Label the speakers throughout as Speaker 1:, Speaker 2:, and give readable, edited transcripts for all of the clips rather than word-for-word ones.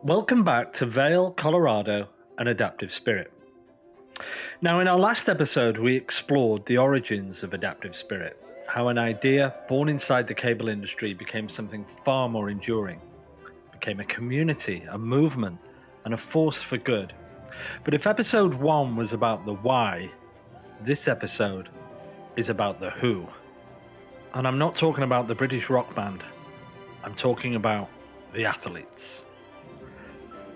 Speaker 1: Welcome back to Vail, Colorado, and Adaptive Spirit. Now, in our last episode, we explored the origins of adaptive spirit, how an idea born inside the cable industry became something far more enduring, became a community, a movement, and a force for good. But if episode 1 was about the why, this episode is about the who. And I'm not talking about the British rock band, I'm talking about the athletes.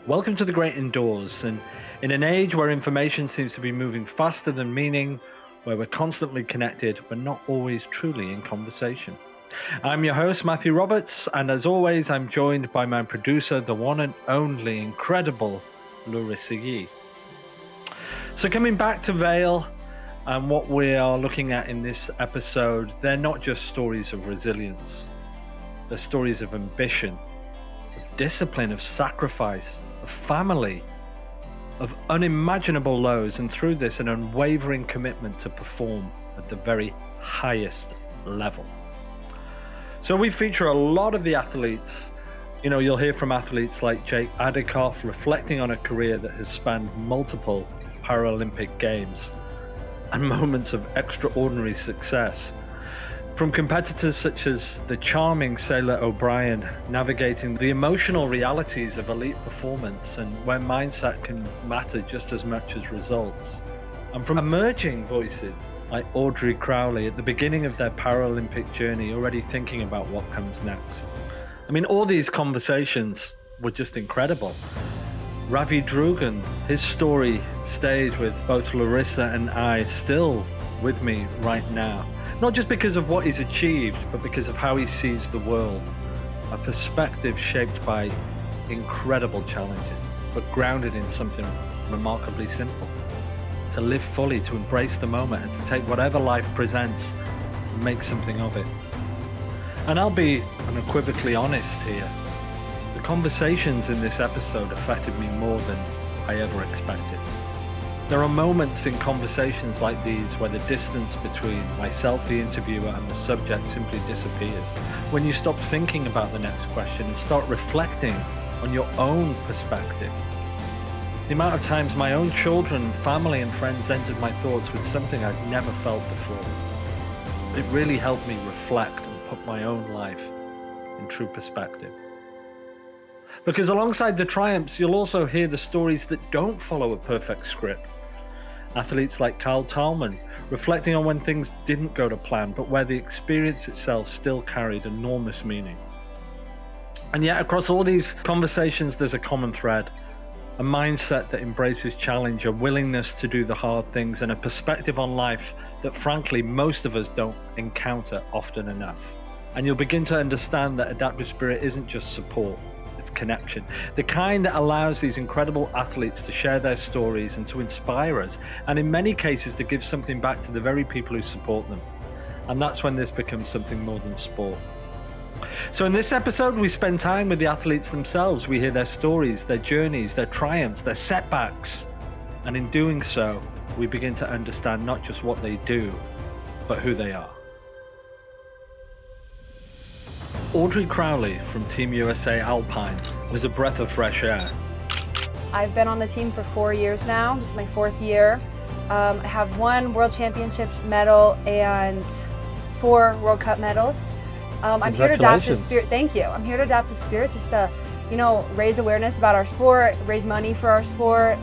Speaker 1: Welcome to the great indoors, and in an age where information seems to be moving faster than meaning, where we're constantly connected but not always truly in conversation. I'm your host, Matthew Roberts, and as always, I'm joined by my producer, the one and only incredible Larissa Yee. So coming back to Vail, and what we are looking at in this episode, they're not just stories of resilience. They're stories of ambition, of discipline, of sacrifice, of family, of unimaginable lows, and through this, an unwavering commitment to perform at the very highest level. So we feature a lot of the athletes. You'll hear from athletes like Jake Adikoff reflecting on a career that has spanned multiple Paralympic Games and moments of extraordinary success. From competitors such as the charming Sailor O'Brien, navigating the emotional realities of elite performance and where mindset can matter just as much as results. And from emerging voices like Audrey Crowley at the beginning of their Paralympic journey, already thinking about what comes next. All these conversations were just incredible. Ravi Drugan, his story stayed with both Larissa and I, still with me right now. Not just because of what he's achieved, but because of how he sees the world. A perspective shaped by incredible challenges, but grounded in something remarkably simple. To live fully, to embrace the moment, and to take whatever life presents and make something of it. And I'll be unequivocally honest here. The conversations in this episode affected me more than I ever expected. There are moments in conversations like these where the distance between myself, the interviewer, and the subject simply disappears. When you stop thinking about the next question and start reflecting on your own perspective. The amount of times my own children, family, and friends entered my thoughts with something I'd never felt before. It really helped me reflect and put my own life in true perspective. Because alongside the triumphs, you'll also hear the stories that don't follow a perfect script. Athletes like Kyle Talman, reflecting on when things didn't go to plan, but where the experience itself still carried enormous meaning. And yet, across all these conversations, there's a common thread. A mindset that embraces challenge, a willingness to do the hard things, and a perspective on life that, frankly, most of us don't encounter often enough. And you'll begin to understand that adaptive spirit isn't just support. It's connection, the kind that allows these incredible athletes to share their stories and to inspire us, and in many cases to give something back to the very people who support them. And that's when this becomes something more than sport. So in this episode, we spend time with the athletes themselves. We hear their stories, their journeys, their triumphs, their setbacks. And in doing so, we begin to understand not just what they do, but who they are. Audrey Crowley from Team USA Alpine was a breath of fresh air.
Speaker 2: I've been on the team for 4 years now. This is my 4th year. I have 1 World Championship medal and 4 World Cup medals. I'm here to Adaptive Spirit. Thank you. I'm here to Adaptive Spirit just to, raise awareness about our sport, raise money for our sport,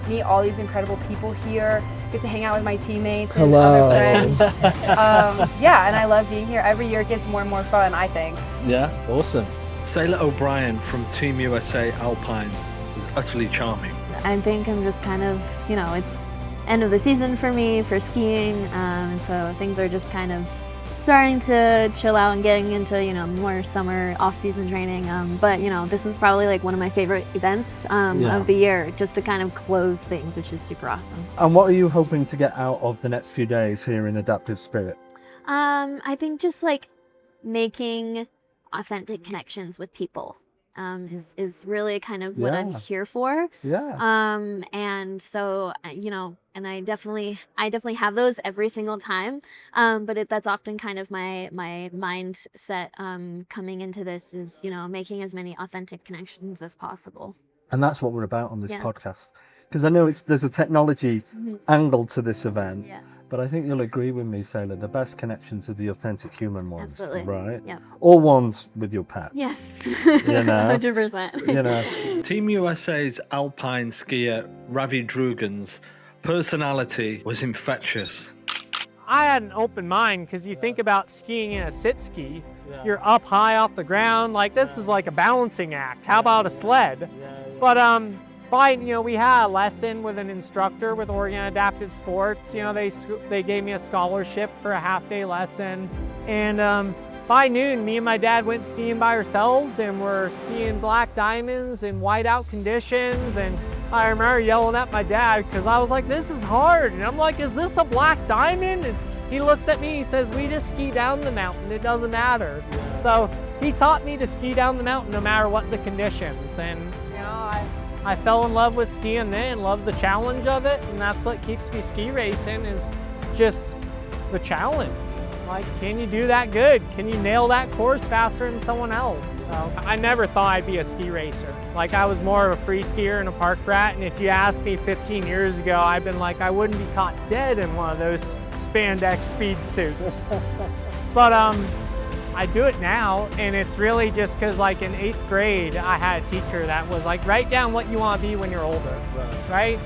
Speaker 2: meet all these incredible people here, get to hang out with my teammates and other friends. And I love being here. Every year it gets more and more fun, I think.
Speaker 1: Yeah, awesome. Sailor O'Brien from Team USA Alpine was utterly charming.
Speaker 3: I think I'm just kind of, it's end of the season for me for skiing, and so things are just kind of starting to chill out and getting into, more summer off-season training. But, this is probably like one of my favorite events of the year, just to kind of close things, which is super awesome.
Speaker 4: And what are you hoping to get out of the next few days here in Adaptive Spirit?
Speaker 3: I think just like making authentic connections with people is really kind of what I'm here for.
Speaker 4: Yeah.
Speaker 3: And so, and I definitely have those every single time. But that's often kind of my mindset coming into this is, you know, making as many authentic connections as possible.
Speaker 4: And that's what we're about on this
Speaker 3: Yeah.
Speaker 4: podcast. Because I know there's a technology angle to this event,
Speaker 3: Yeah.
Speaker 4: but I think you'll agree with me, Sailor, the best connections are the authentic human ones.
Speaker 3: Absolutely.
Speaker 4: Right?
Speaker 3: Yeah.
Speaker 4: Or ones with your pets.
Speaker 3: Yes.
Speaker 4: You know?
Speaker 3: 100%.
Speaker 4: You know.
Speaker 1: Team USA's alpine skier Ravi Drugan's personality was infectious.
Speaker 5: I had an open mind because you think about skiing in a sit ski, you're up high off the ground, like this is like a balancing act. How about a sled? But we had a lesson with an instructor with Oregon Adaptive Sports. You know, they gave me a scholarship for a half-day lesson, and by noon, me and my dad went skiing by ourselves, and we're skiing black diamonds in whiteout conditions. And I remember yelling at my dad because I was like, "This is hard," and I'm like, "Is this a black diamond?" And he looks at me, he says, "We just ski down the mountain, it doesn't matter." So he taught me to ski down the mountain no matter what the conditions. And you know, I fell in love with skiing then, loved the challenge of it, and that's what keeps me ski racing is just the challenge. Like, can you do that good? Can you nail that course faster than someone else? So I never thought I'd be a ski racer. Like, I was more of a free skier and a park rat, and if you asked me 15 years ago, I've been like, I wouldn't be caught dead in one of those spandex speed suits. But I do it now, and it's really just because, like, in 8th grade, I had a teacher that was like, write down what you want to be when you're older, right?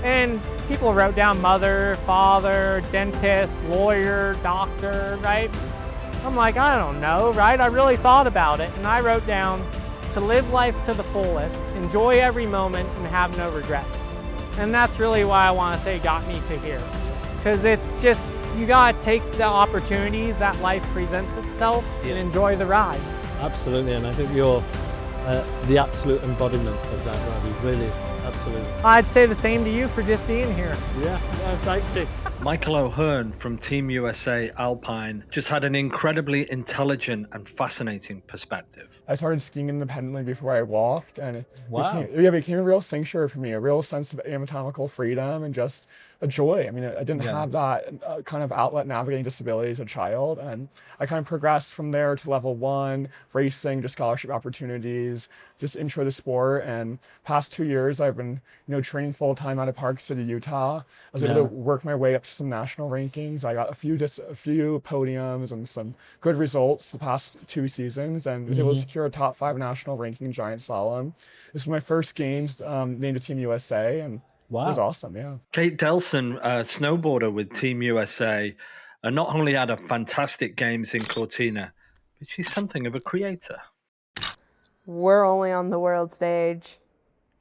Speaker 5: And people wrote down mother, father, dentist, lawyer, doctor, right? I'm like, I don't know, right? I really thought about it, and I wrote down to live life to the fullest, enjoy every moment, and have no regrets. And that's really why I want to say got me to here. Because it's just, you gotta take the opportunities that life presents itself and enjoy the ride.
Speaker 6: Absolutely, and I think you're the absolute embodiment of that, Ravi, really, absolutely.
Speaker 5: I'd say the same to you for just being here.
Speaker 6: Yeah, thank you.
Speaker 1: Michael O'Hearn from Team USA Alpine just had an incredibly intelligent and fascinating perspective.
Speaker 7: I started skiing independently before I walked, and it became a real sanctuary for me, a real sense of anatomical freedom and just a joy. I mean, I didn't have that kind of outlet navigating disability as a child, and I kind of progressed from there to level 1, racing, just scholarship opportunities, just enjoy the sport. And past 2 years, I've been, training full time out of Park City, Utah. I was able to work my way up to some national rankings. I got a few podiums and some good results the past 2 seasons, and was able to secure a top 5 national ranking in giant slalom. This was my first games named to Team USA, and it was awesome, yeah.
Speaker 1: Kate Delson, a snowboarder with Team USA, not only had a fantastic games in Cortina, but she's something of a creator.
Speaker 8: We're only on the world stage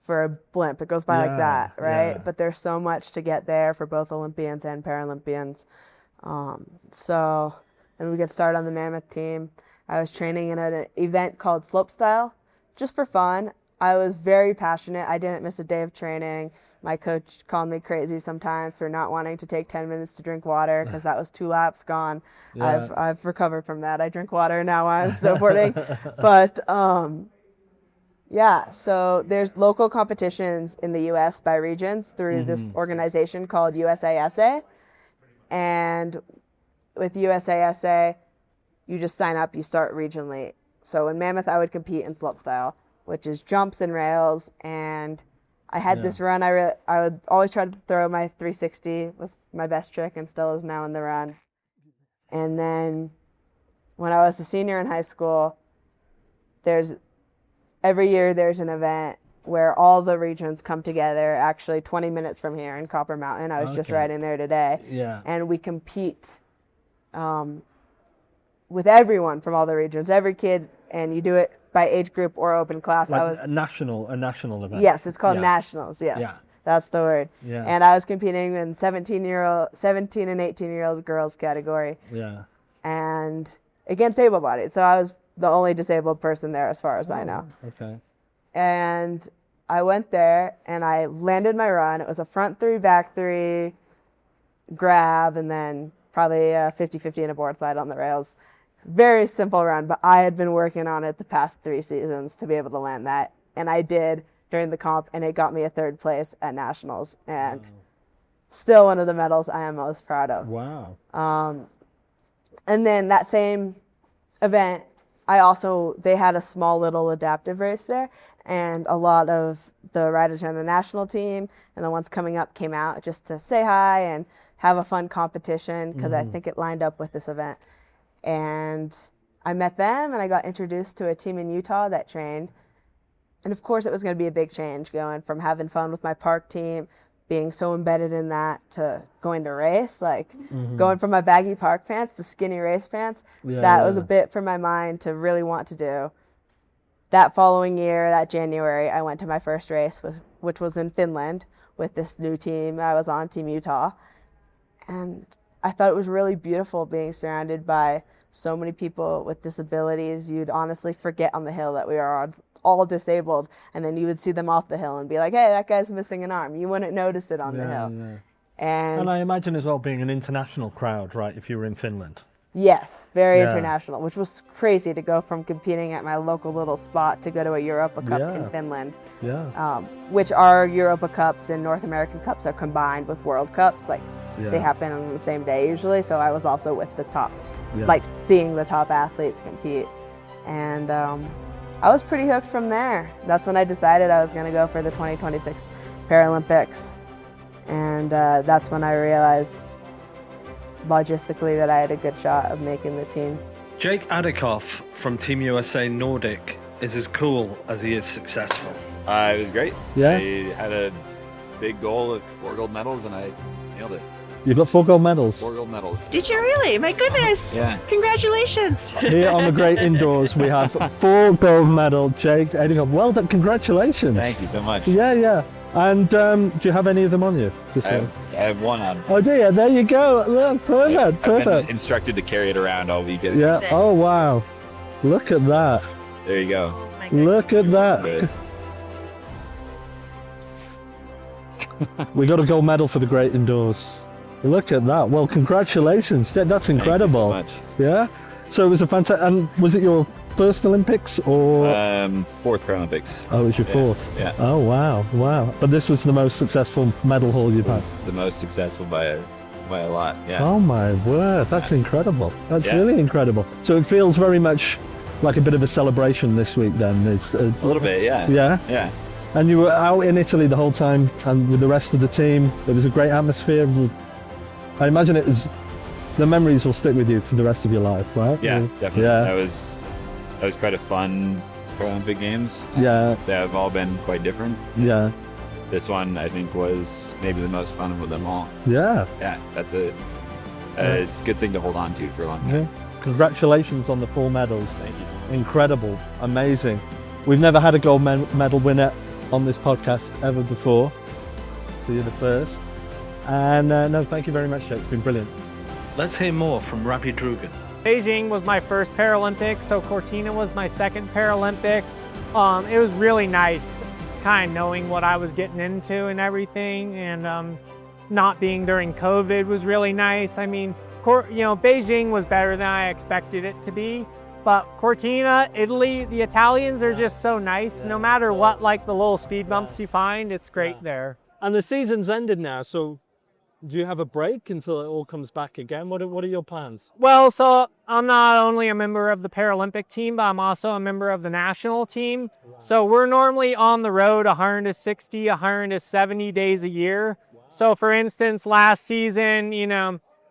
Speaker 8: for a blimp. It goes by like that, right?
Speaker 4: Yeah.
Speaker 8: But there's so much to get there for both Olympians and Paralympians. And we get started on the Mammoth team. I was training in an event called Slopestyle, just for fun. I was very passionate. I didn't miss a day of training. My coach called me crazy sometimes for not wanting to take 10 minutes to drink water because that was 2 laps gone.
Speaker 4: Yeah.
Speaker 8: I've recovered from that. I drink water now while I'm snowboarding. But so there's local competitions in the U.S. by regions through this organization called USASA. And with USASA, you just sign up, you start regionally. So in Mammoth, I would compete in slopestyle, which is jumps and rails. And I had this run. I would always try to throw my 360 was my best trick and still is now in the runs. And then when I was a senior in high school, every year there's an event where all the regions come together, actually 20 minutes from here in Copper Mountain. I was just riding there today.
Speaker 4: Yeah.
Speaker 8: And we compete with everyone from all the regions, every kid, and you do it by age group or open class.
Speaker 4: Like a national event.
Speaker 8: Yes, it's called nationals. Yes,
Speaker 4: Yeah.
Speaker 8: that's the word.
Speaker 4: Yeah.
Speaker 8: And I was competing in 17 and 18-year-old girls category.
Speaker 4: Yeah.
Speaker 8: And against able-bodied, so I was the only disabled person there, as far as I know.
Speaker 4: Okay.
Speaker 8: And I went there and I landed my run. It was a front 3, back 3, grab, and then probably a 50-50 and a board slide on the rails. Very simple run, but I had been working on it the past 3 seasons to be able to land that. And I did during the comp, and it got me a 3rd place at nationals. And still one of the medals I am most proud of.
Speaker 6: Wow.
Speaker 8: And then that same event, they had a small little adaptive race there, and a lot of the riders on the national team and the ones coming up came out just to say hi and have a fun competition, because I think it lined up with this event. And I met them, and I got introduced to a team in Utah that trained. And of course it was going to be a big change, going from having fun with my park team, being so embedded in that, to going to race, like going from my baggy park pants to skinny race pants. That was a bit for my mind to really want to do. That following year, that January, I went to my first race, which was in Finland with this new team I was on, Team Utah. And I thought it was really beautiful being surrounded by so many people with disabilities. You'd honestly forget on the hill that we are all disabled, and then you would see them off the hill and be like, hey, that guy's missing an arm. You wouldn't notice it on the hill.
Speaker 6: Yeah.
Speaker 8: And
Speaker 6: I imagine as well being an international crowd, right, if you were in Finland.
Speaker 8: Yes, very international, which was crazy to go from competing at my local little spot to go to a Europa Cup in Finland. Which our Europa Cups and North American Cups are combined with World Cups. Like they happen on the same day usually. So I was also with the top, like seeing the top athletes compete. And I was pretty hooked from there. That's when I decided I was going to go for the 2026 Paralympics. And that's when I realized logistically that I had a good shot of making the team.
Speaker 1: Jake Adikoff from Team USA Nordic is as cool as he is successful.
Speaker 9: It was great.
Speaker 6: Yeah.
Speaker 9: I had a big goal of 4 gold medals, and I nailed it.
Speaker 6: You got 4 gold medals.
Speaker 9: 4 gold medals.
Speaker 10: Did you really? My goodness.
Speaker 9: Yeah.
Speaker 10: Congratulations.
Speaker 6: Here on the Great Indoors, we have 4 gold medal, Jake Adikoff. Well done, congratulations.
Speaker 9: Thank you so much.
Speaker 6: Yeah. And do you have any of them on you?
Speaker 9: I have 1 on.
Speaker 6: Oh, do you? There you go. Look, perfect.
Speaker 9: I've been instructed to carry it around all weekend.
Speaker 6: Yeah. Oh, wow. Look at that.
Speaker 9: There you go.
Speaker 6: Look at that.
Speaker 9: Good.
Speaker 6: We got a gold medal for the Great Indoors. Look at that. Well, congratulations. Yeah, that's incredible.
Speaker 9: Thank you so much.
Speaker 6: Yeah. So it was a fantastic. And was it your first Olympics or?
Speaker 9: 4th Paralympics.
Speaker 6: Oh, it was your 4th.
Speaker 9: Yeah.
Speaker 6: Oh, wow. But this was the most successful medal haul you've had.
Speaker 9: The most successful by a lot. Yeah.
Speaker 6: Oh my word, that's incredible. That's really incredible. So it feels very much like a bit of a celebration this week then. It's
Speaker 9: a little bit, yeah.
Speaker 6: Yeah. And you were out in Italy the whole time, and with the rest of the team. It was a great atmosphere. I imagine the memories will stick with you for the rest of your life, right?
Speaker 9: Yeah, definitely.
Speaker 6: Yeah.
Speaker 9: That was quite a fun Paralympic Games.
Speaker 6: Yeah.
Speaker 9: They have all been quite different.
Speaker 6: Yeah.
Speaker 9: This one, I think, was maybe the most fun of them all.
Speaker 6: Yeah.
Speaker 9: Yeah, that's a good thing to hold on to for a long time.
Speaker 6: Yeah. Congratulations on the 4 medals.
Speaker 9: Thank you.
Speaker 6: Incredible. Amazing. We've never had a gold medal winner on this podcast ever before. So you're the first. And no, thank you very much, Jake. It's been brilliant.
Speaker 1: Let's hear more from Ravi Drugan.
Speaker 5: Beijing was my first Paralympics, so Cortina was my second Paralympics. It was really nice kind of knowing what I was getting into and everything, and not being during COVID was really nice. I mean, Beijing was better than I expected it to be, but Cortina, Italy, the Italians are just so nice. No matter what, like the little speed bumps you find, it's great there.
Speaker 6: And the season's ended now, so do you have a break until it all comes back again? What are your plans?
Speaker 5: Well, so I'm not only a member of the Paralympic team, but I'm also a member of the national team. So we're normally on the road 160, 170 days a year. So for instance, last season,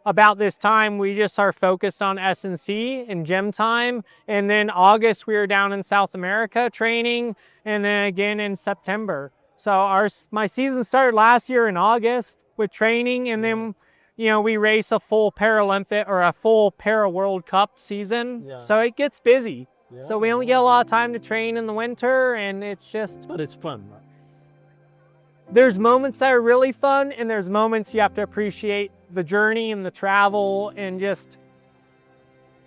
Speaker 5: about this time, we just are focused on S&C and gym time. And then August, we were down in South America training, and then again in September. So my season started last year in August with training, and then we race a full Paralympic or a full Para World Cup season. So it gets busy. So we only get a lot of time to train in the winter, and it's just...
Speaker 6: But it's fun, right?
Speaker 5: There's moments that are really fun, and there's moments you have to appreciate the journey and the travel and just,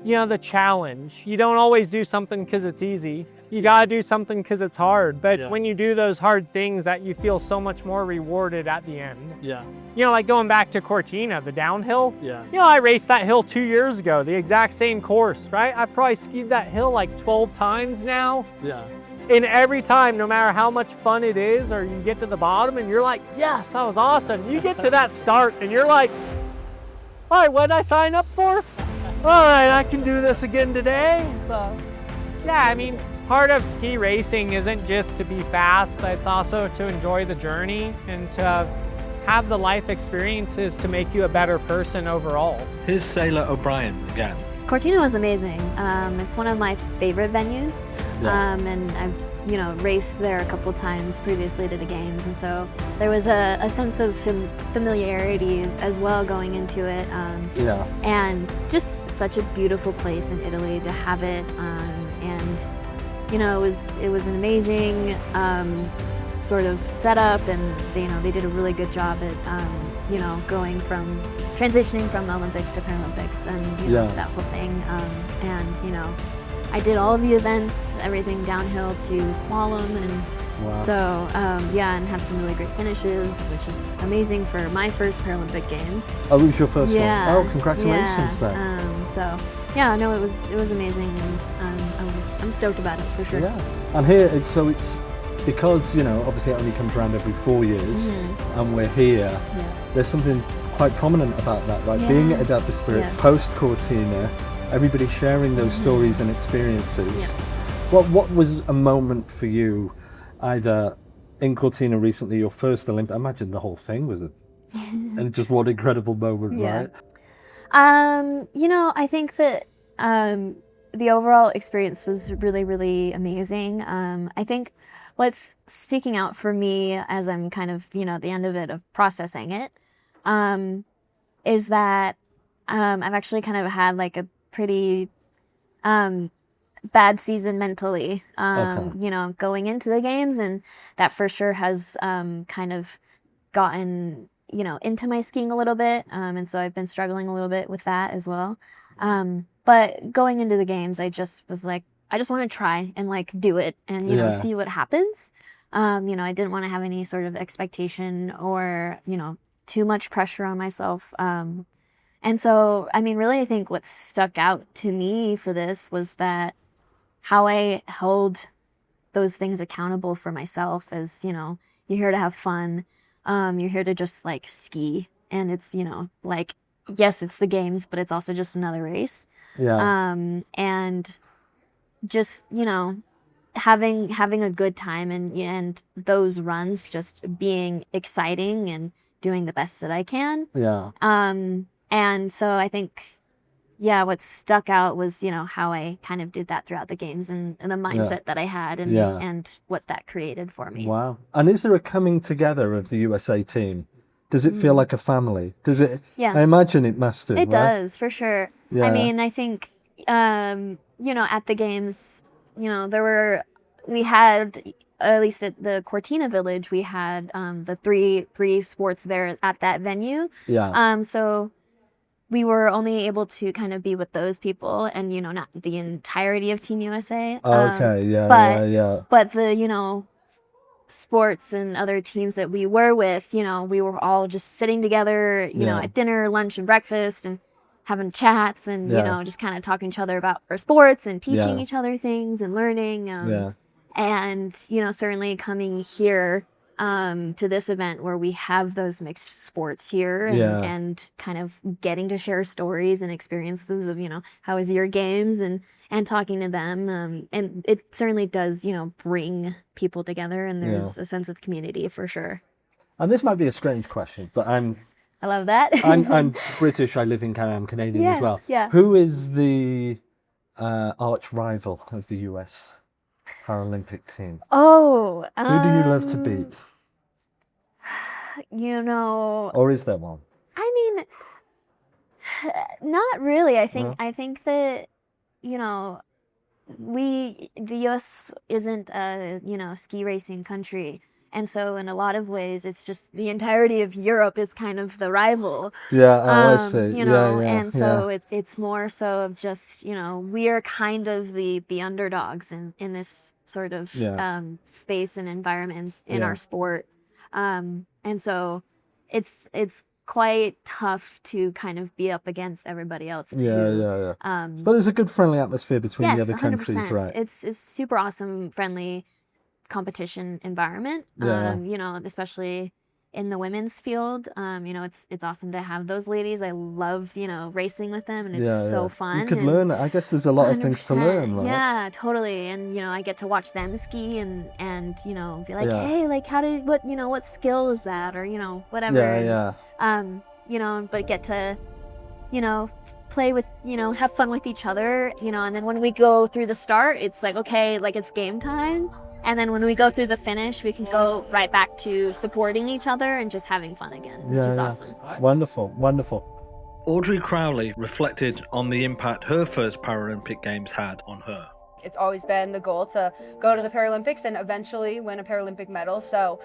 Speaker 5: the challenge. You don't always do something because it's easy. You got to do something because it's hard. But it's when you do those hard things that you feel so much more rewarded at the end.
Speaker 6: Yeah.
Speaker 5: Like going back to Cortina, the downhill.
Speaker 6: Yeah.
Speaker 5: I raced that hill 2 years ago, the exact same course, right? I probably skied that hill like 12 times now.
Speaker 6: Yeah.
Speaker 5: And every time, no matter how much fun it is, or you get to the bottom and you're like, yes, that was awesome. You get to that start and you're like, all right, what did I sign up for? All right, I can do this again today. Yeah, I mean, part of ski racing isn't just to be fast, it's also to enjoy the journey and to have the life experiences to make you a better person overall.
Speaker 1: Here's Sailor O'Brien again.
Speaker 3: Cortina was amazing. It's one of my favorite venues, and I've raced there a couple times previously to the games, and so there was a sense of familiarity as well going into it. And just such a beautiful place in Italy to have it, and it was an amazing sort of setup, and they did a really good job at going from transitioning from the Olympics to Paralympics and that whole thing. And I did all of the events, everything downhill to slalom, and and had some really great finishes, which is amazing for my first Paralympic Games.
Speaker 4: Oh, it was your first one?
Speaker 3: Yeah.
Speaker 4: Oh, congratulations then.
Speaker 3: It was amazing, and I'm stoked about it for sure.
Speaker 4: Yeah, and here it's because obviously it only comes around every 4 years, and we're here. There's something quite prominent about that, like being at Adaptive Spirit post Cortina, everybody sharing those stories and experiences. What was a moment for you, either in Cortina recently, your first Olympic? I imagine the whole thing was and just what incredible moment, right?
Speaker 3: I think that the overall experience was really, really amazing. I think what's sticking out for me as I'm kind of, at the end of it, of processing it, is that I've actually kind of had like a pretty bad season mentally, going into the games, and that for sure has kind of gotten, into my skiing a little bit, and so I've been struggling a little bit with that as well. But going into the games, I just was like, I just want to try and like do it and, see what happens. I didn't want to have any sort of expectation or, too much pressure on myself. And so, I mean, really, I think what stuck out to me for this was that how I held those things accountable for myself as, you're here to have fun. You're here to just like ski, and it's, like, yes, it's the games, but it's also just another race. And just, having a good time and those runs just being exciting and doing the best that I can. And so I think, what stuck out was, how I kind of did that throughout the games and the mindset that I had and what that created for me.
Speaker 4: Wow. And is there a coming together of the USA team? Does it feel like a family? Does it?
Speaker 3: Yeah.
Speaker 4: I imagine it must do.
Speaker 3: It does, for sure.
Speaker 4: Yeah.
Speaker 3: I mean, I think, at the games, we had, at least at the Cortina Village, we had the three sports there at that venue. So we were only able to kind of be with those people and, not the entirety of Team USA.
Speaker 4: But
Speaker 3: the, sports and other teams that we were with, we were all just sitting together, at dinner, lunch, and breakfast, and having chats and, just kind of talking to each other about our sports and teaching each other things and learning. And, certainly coming here to this event where we have those mixed sports here and kind of getting to share stories and experiences of, how was your games and talking to them. And it certainly does, bring people together, and there's a sense of community for sure.
Speaker 4: And this might be a strange question, but I
Speaker 3: love that.
Speaker 4: I'm British. I live in Canada. I'm Canadian as well.
Speaker 3: Yeah.
Speaker 4: Who is the arch rival of the US Paralympic team?
Speaker 3: Oh.
Speaker 4: Who do you love to beat? Or is there one?
Speaker 3: I mean, not really. I think that, the US isn't a, ski racing country. And so in a lot of ways, it's just the entirety of Europe is kind of the rival.
Speaker 4: I see.
Speaker 3: It's more so of just, we are kind of the underdogs in this sort of space and environments in our sport. And so it's quite tough to kind of be up against everybody else too.
Speaker 4: But there's a good friendly atmosphere between the other
Speaker 3: 100%.
Speaker 4: countries, right?
Speaker 3: It's super awesome, friendly. competition environment. You know, especially in the women's field. You know, it's awesome to have those ladies. I love, you know, racing with them, and it's so fun.
Speaker 4: You could learn. I guess there's a lot of things to learn, right?
Speaker 3: Yeah, totally. And you know, I get to watch them ski and you know, be like, hey, like what skill is that, or you know, whatever. You know, but get to, you know, play with, you know, have fun with each other, you know, and then when we go through the start, it's like, okay, like it's game time. And then when we go through the finish, we can go right back to supporting each other and just having fun again, which is awesome.
Speaker 4: Wonderful, wonderful.
Speaker 1: Audrey Crowley reflected on the impact her first Paralympic Games had on her.
Speaker 2: It's always been the goal to go to the Paralympics and eventually win a Paralympic medal. So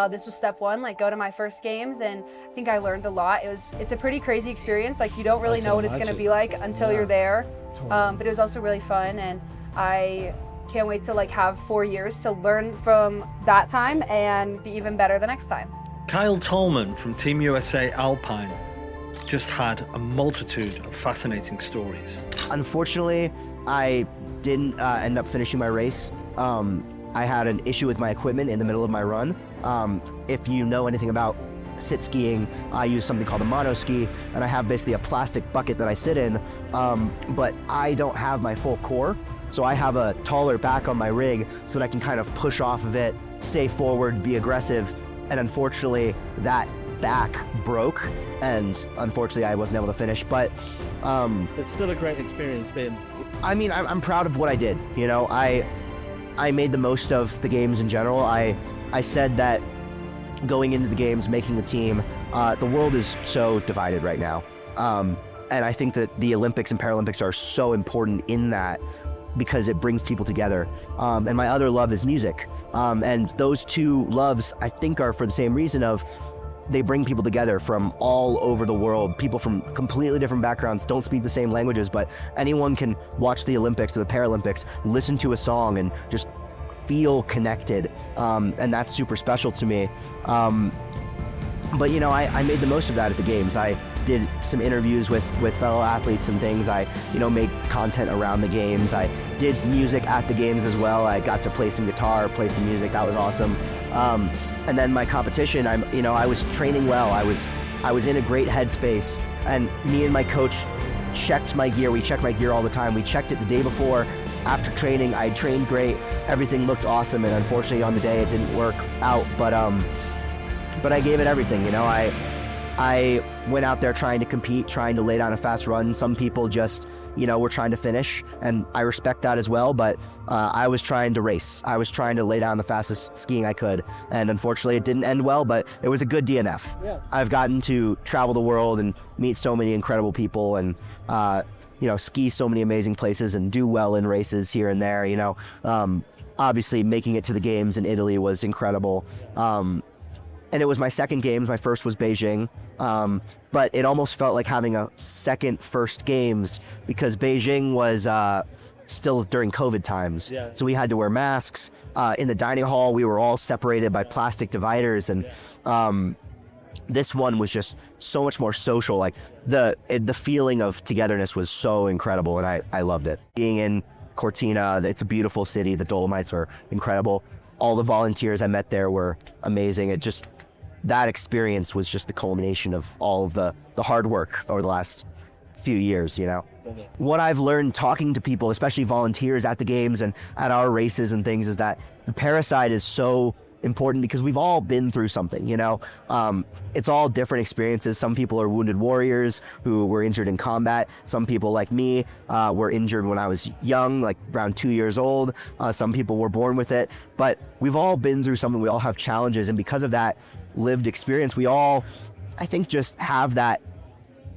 Speaker 2: this was step one, like go to my first games, and I think I learned a lot. It's a pretty crazy experience. Like you don't really know what it's going to be like until you're there. But it was also really fun, and I can't wait to like have 4 years to learn from that time and be even better the next time.
Speaker 1: Kyle Tolman from Team USA Alpine just had a multitude of fascinating stories.
Speaker 11: Unfortunately, I didn't end up finishing my race. I had an issue with my equipment in the middle of my run. If you know anything about sit skiing, I use something called a mono ski, and I have basically a plastic bucket that I sit in, but I don't have my full core. So I have a taller back on my rig so that I can kind of push off of it, stay forward, be aggressive. And unfortunately, that back broke, and unfortunately I wasn't able to finish. But
Speaker 6: it's still a great experience, being.
Speaker 11: I mean, I'm proud of what I did. You know, I made the most of the games in general. I said that going into the games, making the team, the world is so divided right now. And I think that the Olympics and Paralympics are so important in that, because it brings people together. And my other love is music. And those two loves, I think, are for the same reason of they bring people together from all over the world. People from completely different backgrounds, don't speak the same languages, but anyone can watch the Olympics or the Paralympics, listen to a song and just feel connected. And that's super special to me. But you know, I made the most of that at the games. I did some interviews with fellow athletes and things. I, you know, made content around the games. I did music at the games as well. I got to play some guitar, play some music. That was awesome. And then my competition, I was training well. I was in a great headspace, and me and my coach checked my gear. We check my gear all the time. We checked it the day before. After training, I trained great. Everything looked awesome, and unfortunately on the day it didn't work out. But I gave it everything. You know, I went out there trying to compete, trying to lay down a fast run. Some people just, you know, were trying to finish, and I respect that as well, but I was trying to race. I was trying to lay down the fastest skiing I could, and unfortunately it didn't end well, but it was a good DNF. Yeah. I've gotten to travel the world and meet so many incredible people, and you know, ski so many amazing places and do well in races here and there, you know. Obviously making it to the games in Italy was incredible. And it was my second games. My first was Beijing, but it almost felt like having a first games, because Beijing was still during COVID times. Yeah. So we had to wear masks. In the dining hall, we were all separated by plastic dividers, and this one was just so much more social. Like the feeling of togetherness was so incredible, and I loved it. Being in Cortina, it's a beautiful city. The Dolomites are incredible. All the volunteers I met there were amazing. That experience was just the culmination of all of the hard work over the last few years, you know. What I've learned talking to people, especially volunteers at the games and at our races and things, is that the parasite is so important because we've all been through something, you know. It's all different experiences. Some people are wounded warriors who were injured in combat. Some people, like me, were injured when I was young, like around 2 years old. Some people were born with it, but we've all been through something. We all have challenges, and because of that lived experience, we all, I think, just have that,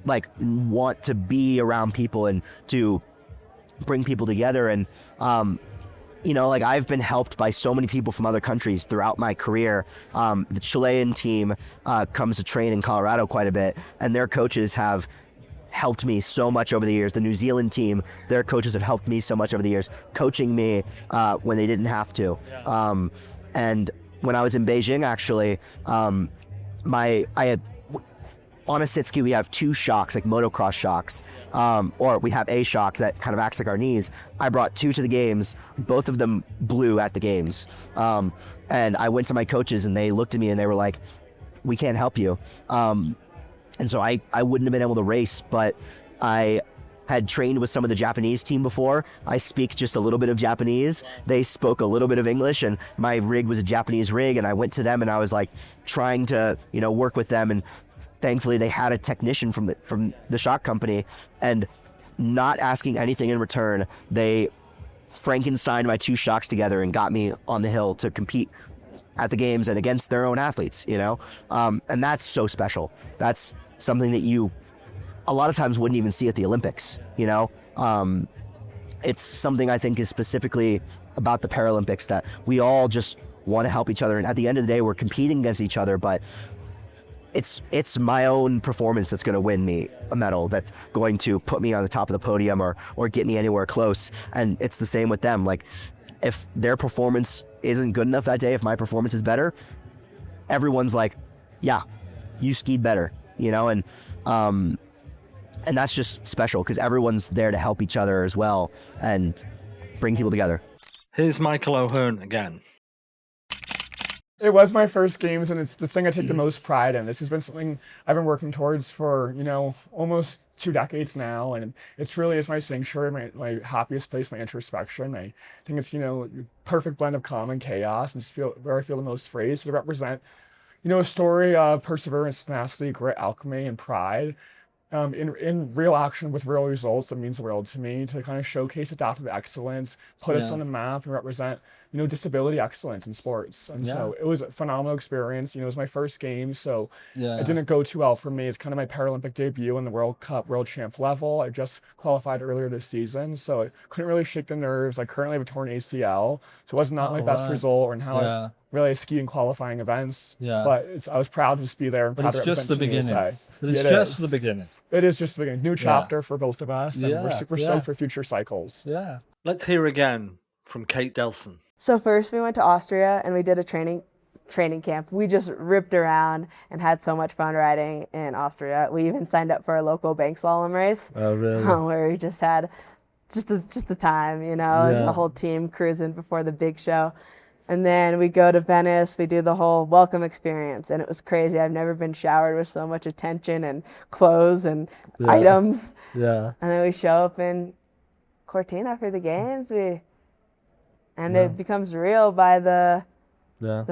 Speaker 11: like, want to be around people and to bring people together. And you know, like, I've been helped by so many people from other countries throughout my career. The Chilean team comes to train in Colorado quite a bit, and their coaches have helped me so much over the years. The New Zealand team, their coaches have helped me so much over the years, coaching me when they didn't have to. And when I was in Beijing, actually, on a sit ski, we have 2 shocks, like motocross shocks, or we have a shock that kind of acts like our knees. I brought 2 to the games. Both of them blew at the games. And I went to my coaches and they looked at me and they were like, we can't help you. And so I wouldn't have been able to race, but I had trained with some of the Japanese team before. I speak just a little bit of Japanese. They spoke a little bit of English, and my rig was a Japanese rig, and I went to them and I was like trying to, work with them, and thankfully they had a technician from the shock company, and not asking anything in return, they Frankensteined my 2 shocks together and got me on the hill to compete at the games and against their own athletes, and that's so special. That's something that you a lot of times wouldn't even see at the Olympics, It's something I think is specifically about the Paralympics, that we all just want to help each other. And at the end of the day, we're competing against each other, but it's my own performance that's going to win me a medal, that's going to put me on the top of the podium or get me anywhere close. And it's the same with them. Like, if their performance isn't good enough that day, if my performance is better, everyone's like, yeah, you skied better, and that's just special because everyone's there to help each other as well and bring people together.
Speaker 1: Here's Michael O'Hearn again.
Speaker 7: It was my first games, and it's the thing I take the most pride in. This has been something I've been working towards for, almost 2 decades now, and it really is my sanctuary, my happiest place, my introspection. I think it's, perfect blend of calm and chaos, and just where I feel the most free. So to represent, a story of perseverance, tenacity, grit, alchemy, and pride, in real action with real results, that means the world to me, to kind of showcase adaptive excellence, put us on the map, and represent, disability excellence in sports. And so it was a phenomenal experience. It was my first game, so it didn't go too well for me. It's kind of my Paralympic debut in the World Cup, World Champ level. I just qualified earlier this season, so I couldn't really shake the nerves. I currently have a torn ACL, so it was not my best result, or in how I really ski in qualifying events. But I was proud to just be there. And
Speaker 6: but it's just the beginning. But it's just the beginning.
Speaker 7: It is just the beginning. New chapter for both of us, and we're super stoked for future cycles.
Speaker 6: Yeah.
Speaker 1: Let's hear again from Kate Delson.
Speaker 8: So first we went to Austria and we did a training camp. We just ripped around and had so much fun riding in Austria. We even signed up for a local bank slalom race.
Speaker 6: Oh, really?
Speaker 8: Where we just had just the time, as the whole team cruising before the big show. And then we go to Venice, we do the whole welcome experience, and it was crazy. I've never been showered with so much attention and clothes and items.
Speaker 6: Yeah.
Speaker 8: And then we show up in Cortina for the games. It becomes real by the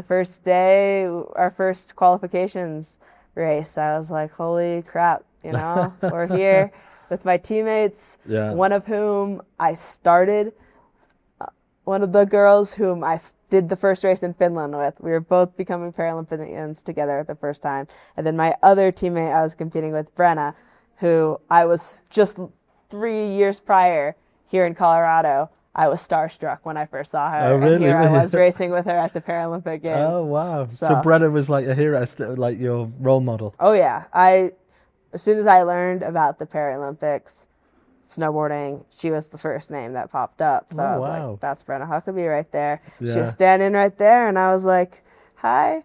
Speaker 8: first day, our first qualifications race. I was like, holy crap, we're here with my teammates, one of whom I started. One of the girls whom I did the first race in Finland with. We were both becoming Paralympians together the first time. And then my other teammate I was competing with, Brenna, who I was just 3 years prior here in Colorado. I was starstruck when I first saw her.
Speaker 6: Oh, really?
Speaker 8: And here I was racing with her at the Paralympic Games.
Speaker 6: Oh, wow. So Brenna was like a hero, like your role model.
Speaker 8: Oh, yeah. As soon as I learned about the Paralympics, snowboarding, she was the first name that popped up. So I was like, that's Brenna Huckabee right there.
Speaker 6: Yeah.
Speaker 8: She was standing right there, and I was like, hi.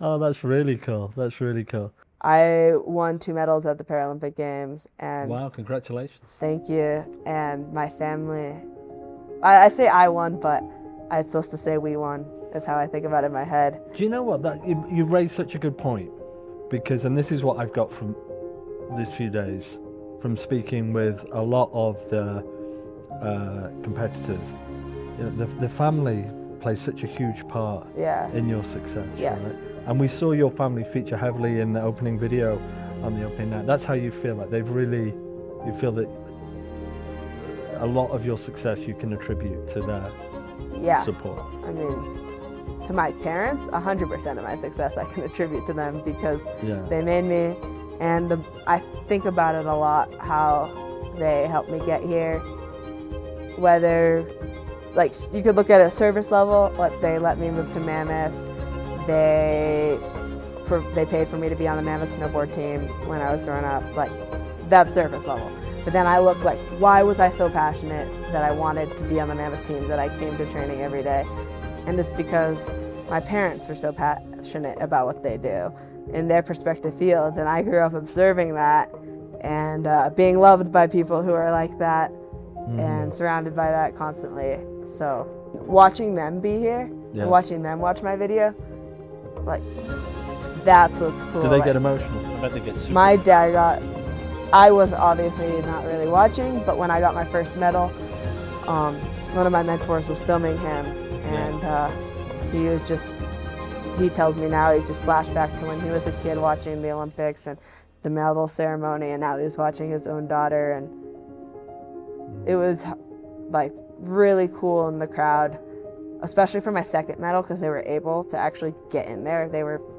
Speaker 6: Oh, that's really cool. That's really cool.
Speaker 8: I won 2 medals at the Paralympic Games. And
Speaker 6: wow, congratulations.
Speaker 8: Thank you. And my family, I say I won, but I'm supposed to say we won, is how I think about it in my head.
Speaker 6: Do you know what? You raised such a good point, because, and this is what I've got from these few days, from speaking with a lot of the competitors, the family plays such a huge part in your success.
Speaker 8: Yes.
Speaker 6: Right? And we saw your family feature heavily in the opening video on the opening night. That's how you feel, like you feel that a lot of your success you can attribute to their support.
Speaker 8: I mean, to my parents, 100% of my success I can attribute to them, because they made me. And I think about it a lot, how they helped me get here. Whether, like, you could look at a service level, what they let me move to Mammoth. They paid for me to be on the Mammoth snowboard team when I was growing up. Like, that's service level. But then I look like, why was I so passionate that I wanted to be on the Mammoth team, that I came to training every day? And it's because my parents were so passionate about what they do. in their prospective fields. And I grew up observing that and being loved by people who are like that and surrounded by that constantly. So watching them be here and watching them watch my video, like, that's what's cool.
Speaker 6: Do they
Speaker 8: Like,
Speaker 6: get emotional? I bet they get super.
Speaker 8: my dad I was obviously not really watching, but when I got my first medal, one of my mentors was filming him, and he tells me now, he just flashed back to when he was a kid watching the Olympics and the medal ceremony, and now he's watching his own daughter, and it was like really cool in the crowd, especially for my second medal, because they were able to actually get in there.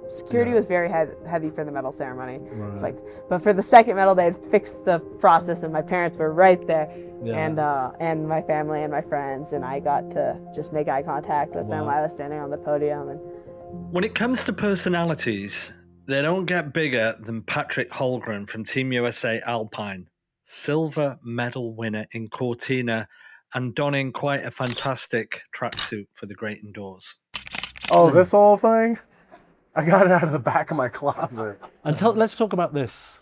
Speaker 8: Security was very heavy for the medal ceremony. It's like, but for the second medal, they had fixed the process, and my parents were right there, and my family and my friends, and I got to just make eye contact with them while I was standing on the podium. And
Speaker 1: when it comes to personalities, they don't get bigger than Patrick Holmgren from Team USA Alpine, silver medal winner in Cortina, and donning quite a fantastic tracksuit for the great indoors.
Speaker 12: Oh, this whole thing? I got it out of the back of my closet.
Speaker 6: And let's talk about this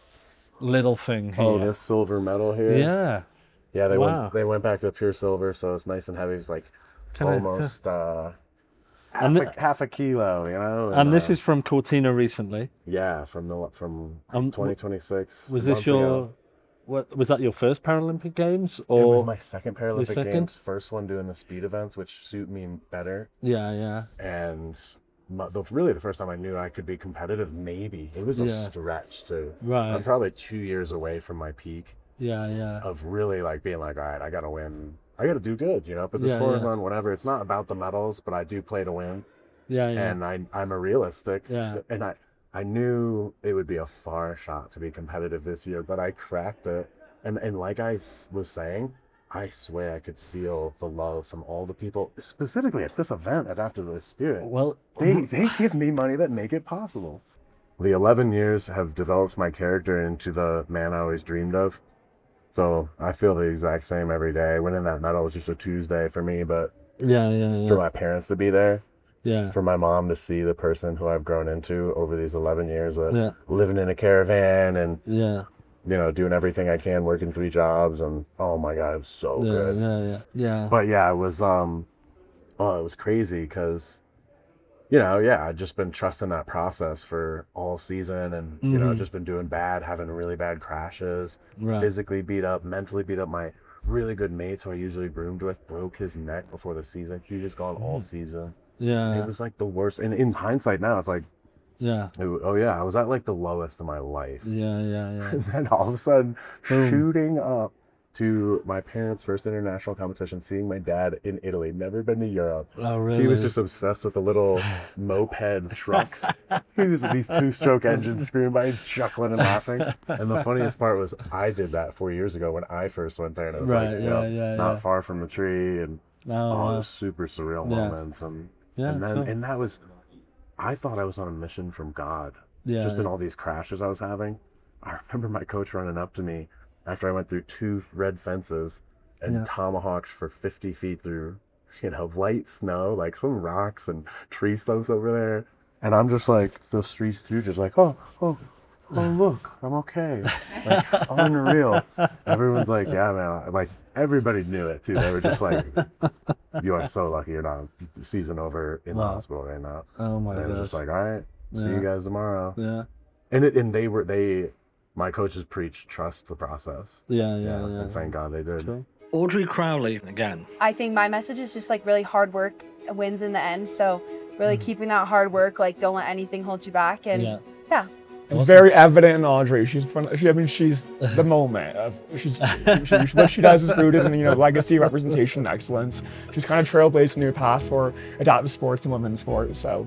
Speaker 6: little thing here.
Speaker 12: Oh, this silver medal here?
Speaker 6: Yeah.
Speaker 12: Yeah, they went back to pure silver, so it's nice and heavy. It's like almost half a kilo, you know.
Speaker 6: And this is from Cortina recently.
Speaker 12: Yeah, from 2026.
Speaker 6: Was this was that your first Paralympic Games? Or
Speaker 12: it was my second Paralympic Games. First one doing the speed events, which suit me better.
Speaker 6: Yeah.
Speaker 12: And really the first time I knew I could be competitive, maybe. It was a stretch too.
Speaker 6: Right.
Speaker 12: I'm probably 2 years away from my peak.
Speaker 6: Yeah.
Speaker 12: Of really like being like, all right, I got to win. I got to do good, you know, but the sport run, whatever. It's not about the medals, but I do play to win. Yeah. And I'm a realistic. Yeah. And I knew it would be a far shot to be competitive this year, but I cracked it. And like I was saying, I swear I could feel the love from all the people, specifically at this event, Adaptive Spirit.
Speaker 6: Well,
Speaker 12: they give me money that make it possible. The 11 years have developed my character into the man I always dreamed of. So I feel the exact same every day. Winning that medal was just a Tuesday for me, but for my parents to be there, for my mom to see the person who I've grown into over these 11 years, living in a caravan and you know, doing everything I can, working 3 jobs, and oh my God, it was so good.
Speaker 6: Yeah.
Speaker 12: But yeah, it was crazy because, you know, I'd just been trusting that process for all season, and you know, just been doing bad, having really bad crashes, physically beat up, mentally beat up. My really good mates who I usually roomed with broke his neck before the season. He just gone all season. Yeah, it was like the worst. And in hindsight now, it's like, I was at like the lowest of my life.
Speaker 6: Yeah.
Speaker 12: And then all of a sudden, shooting up to my parents' first international competition, seeing my dad in Italy, never been to Europe.
Speaker 6: Oh, really?
Speaker 12: He was just obsessed with the little moped trucks. He was these 2-stroke engines screaming by, he's chuckling and laughing. And the funniest part was I did that 4 years ago when I first went there, and it was not far from the tree, and it was super surreal moments. And that was, I thought I was on a mission from God. Just in all these crashes I was having. I remember my coach running up to me after I went through 2 red fences and tomahawked for 50 feet through, you know, light snow, like some rocks and tree slopes over there. And I'm just like, the Three Stooges, like, oh, look, I'm okay. Like, unreal. Everyone's like, yeah, man. Like, everybody knew it too. They were just like, you are so lucky you're not season over in the hospital right now.
Speaker 6: Oh my god.
Speaker 12: And it was just like, all right, see you guys tomorrow.
Speaker 6: Yeah.
Speaker 12: And my coaches preach trust the process.
Speaker 6: Yeah.
Speaker 12: And thank God they did.
Speaker 6: Sure.
Speaker 1: Audrey Crowley again.
Speaker 2: I think my message is just like really hard work wins in the end. So really keeping that hard work, like don't let anything hold you back. And yeah.
Speaker 7: It's very evident in Audrey. She's the moment of what she does is rooted in, you know, legacy, representation, and excellence. She's kind of trailblazed a new path for adaptive sports and women's sports. So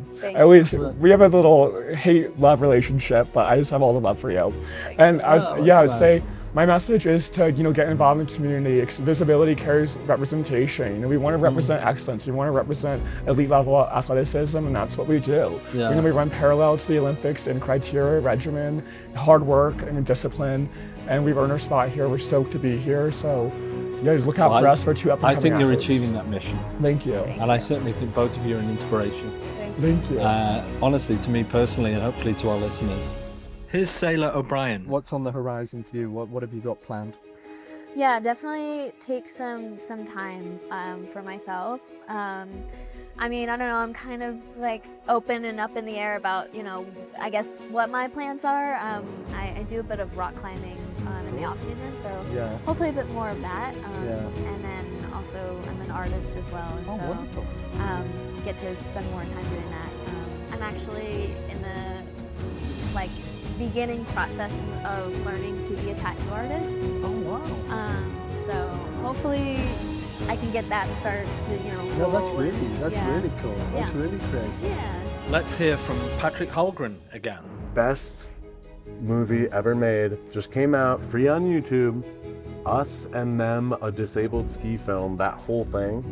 Speaker 7: we have a little hate-love relationship, but I just have all the love for you. And I would say my message is to, you know, get involved in the community. Visibility carries representation. You know, we want to represent excellence. We want to represent elite level athleticism, and that's what we do.
Speaker 6: Yeah.
Speaker 7: You know, we run parallel to the Olympics in criteria, regimen, hard work, and discipline. And we've earned our spot here. We're stoked to be here. So, look out for us for 2 up-and-coming
Speaker 6: I think you're
Speaker 7: athletes.
Speaker 6: achieving that mission.
Speaker 7: Thank you.
Speaker 6: And I certainly think both of you are an inspiration.
Speaker 2: Thank
Speaker 7: Thank you.
Speaker 6: Honestly, to me personally, and hopefully to our listeners.
Speaker 1: Here's Sailor O'Brien.
Speaker 4: What's on the horizon for you? What have you got planned?
Speaker 3: Yeah, definitely take some time for myself. I mean, I don't know, I'm kind of like open and up in the air about, I guess what my plans are. I do a bit of rock climbing in the off season, so hopefully a bit more of that. And then also I'm an artist as well, and
Speaker 4: wonderful.
Speaker 3: Get to spend more time doing that. I'm actually in the beginning process of learning to be a tattoo artist.
Speaker 4: Oh wow!
Speaker 3: So hopefully I can get that start to
Speaker 4: Well, that's
Speaker 3: roll.
Speaker 4: really cool. That's really creative.
Speaker 3: Yeah.
Speaker 1: Let's hear from Patrick Holgren again.
Speaker 12: Best movie ever made. Just came out, free on YouTube. Us and Them, a disabled ski film. That whole thing.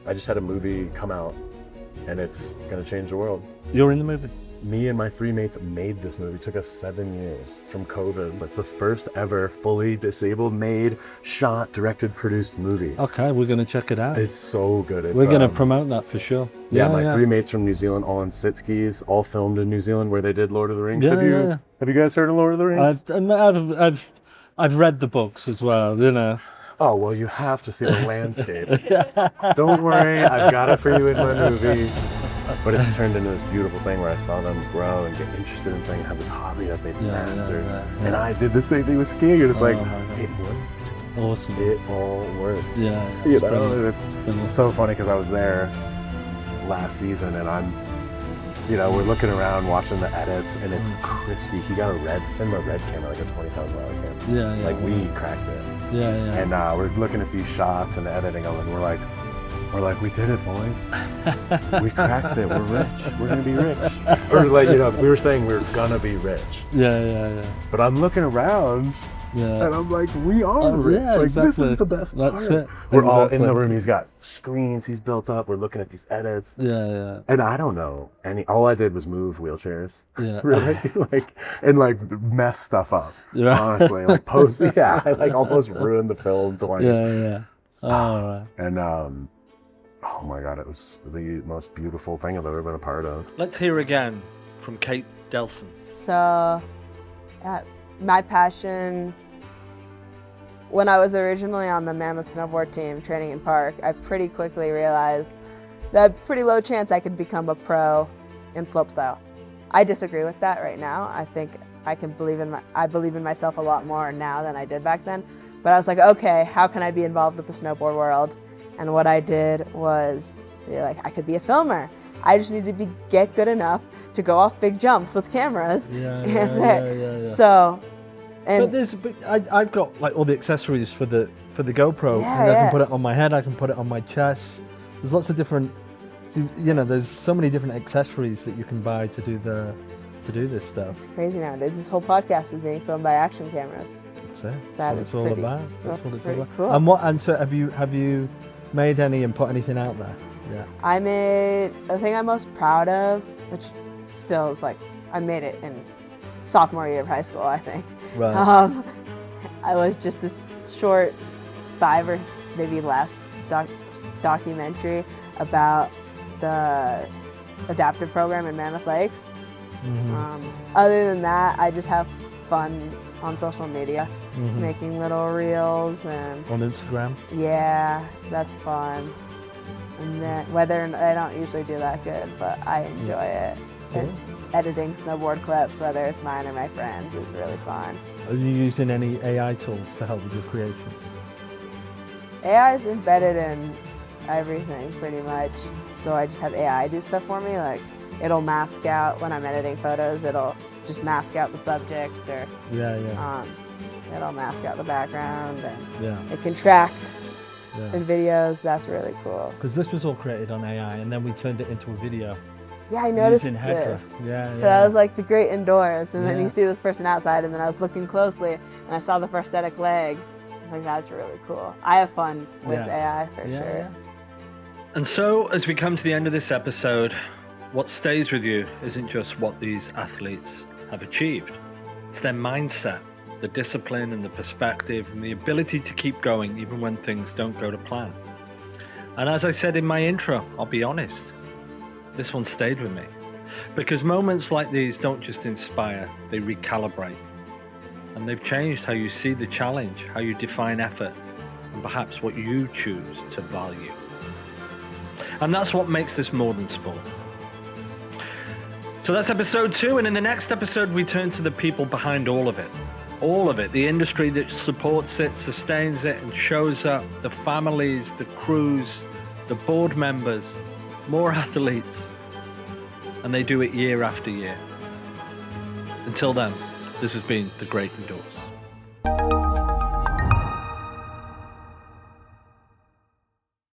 Speaker 12: I just had a movie come out, and it's gonna change the world.
Speaker 6: You're in the movie.
Speaker 12: Me and my 3 mates made this movie. It took us 7 years from COVID. It's the first ever fully disabled made, shot, directed, produced movie.
Speaker 6: Okay, we're going to check it out.
Speaker 12: It's so good.
Speaker 6: We're going to promote that for sure.
Speaker 12: Yeah, my 3 mates from New Zealand, all on sit skis, all filmed in New Zealand where they did Lord of the Rings. Have you guys heard of Lord of the Rings?
Speaker 6: I've read the books as well,
Speaker 12: Oh, well, you have to see the landscape. Don't worry, I've got it for you in my movie. But it's turned into this beautiful thing where I saw them grow and get interested in things, have this hobby that they've mastered. And I did the same thing with skiing, and it's it worked.
Speaker 6: Awesome.
Speaker 12: It all worked.
Speaker 6: Yeah.
Speaker 12: It's so funny because I was there last season, and we're looking around watching the edits, and it's crispy. He got a cinema red camera, like a $20,000 camera. We cracked it. And we're looking at these shots and editing them, and we're like, we did it, boys. We cracked it. We're rich. We're gonna be rich. Or we were saying we're gonna be rich.
Speaker 6: Yeah.
Speaker 12: But I'm looking around, and I'm like, we are rich.
Speaker 6: Yeah, exactly.
Speaker 12: This is the best part.
Speaker 6: That's it.
Speaker 12: We're all in the room. He's got screens he's built up. We're looking at these edits.
Speaker 6: Yeah.
Speaker 12: And I don't know all I did was move wheelchairs.
Speaker 6: Yeah.
Speaker 12: Really? and mess stuff up. Honestly. I almost ruined the film twice.
Speaker 6: Yeah. Right.
Speaker 12: And oh my God, it was the most beautiful thing I've ever been a part of.
Speaker 1: Let's hear again from Kate Delson.
Speaker 8: So, my passion, when I was originally on the Mammoth snowboard team training in Park, I pretty quickly realized that pretty low chance I could become a pro in slopestyle. I disagree with that right now. I think I believe in myself a lot more now than I did back then. But I was like, okay, how can I be involved with the snowboard world? And what I did was, I could be a filmer. I just need to get good enough to go off big jumps with cameras.
Speaker 6: Yeah.
Speaker 8: So,
Speaker 6: but I've got all the accessories for the GoPro.
Speaker 8: Yeah,
Speaker 6: I can put it on my head. I can put it on my chest. There's lots of different. There's so many different accessories that you can buy to do this stuff.
Speaker 8: It's crazy nowadays. This whole podcast is being filmed by action cameras.
Speaker 6: That's it.
Speaker 8: That
Speaker 6: That's
Speaker 8: is
Speaker 6: what it's
Speaker 8: pretty,
Speaker 6: all about. That's what it's all about.
Speaker 8: Cool.
Speaker 6: And so have you made any and put anything out there? Yeah.
Speaker 8: I made the thing I'm most proud of, which still is I made it in sophomore year of high school, I think.
Speaker 6: Right.
Speaker 8: I was just this short 5 or maybe less documentary about the adaptive program in Mammoth Lakes. Other than that, I just have fun on social media, making little reels and
Speaker 6: on Instagram.
Speaker 8: Yeah, that's fun. And then I don't usually do that good, but I enjoy it. It's editing snowboard clips, whether it's mine or my friends, is really fun.
Speaker 6: Are you using any AI tools to help with your creations?
Speaker 8: AI is embedded in everything pretty much. So I just have AI do stuff for me. It'll mask out when I'm editing photos. It'll just mask out the subject, or it'll mask out the background, and it can track in videos. That's really cool.
Speaker 6: Because this was all created on AI, and then we turned it into a video.
Speaker 8: Yeah, I noticed
Speaker 6: using
Speaker 8: this.
Speaker 6: Yeah.
Speaker 8: I was like the great indoors, and then you see this person outside, and then I was looking closely, and I saw the prosthetic leg. I was like, that's really cool. I have fun with AI for sure. Yeah.
Speaker 1: And so, as we come to the end of this episode, what stays with you isn't just what these athletes have achieved. It's their mindset, the discipline and the perspective, and the ability to keep going even when things don't go to plan. And as I said in my intro, I'll be honest, this one stayed with me. Because moments like these don't just inspire, they recalibrate. And they've changed how you see the challenge, how you define effort, and perhaps what you choose to value. And that's what makes this more than sport. So that's episode 2, and in the next episode we turn to the people behind all of it. All of it, the industry that supports it, sustains it, and shows up, the families, the crews, the board members, more athletes, and they do it year after year. Until then, this has been The Great Indoors.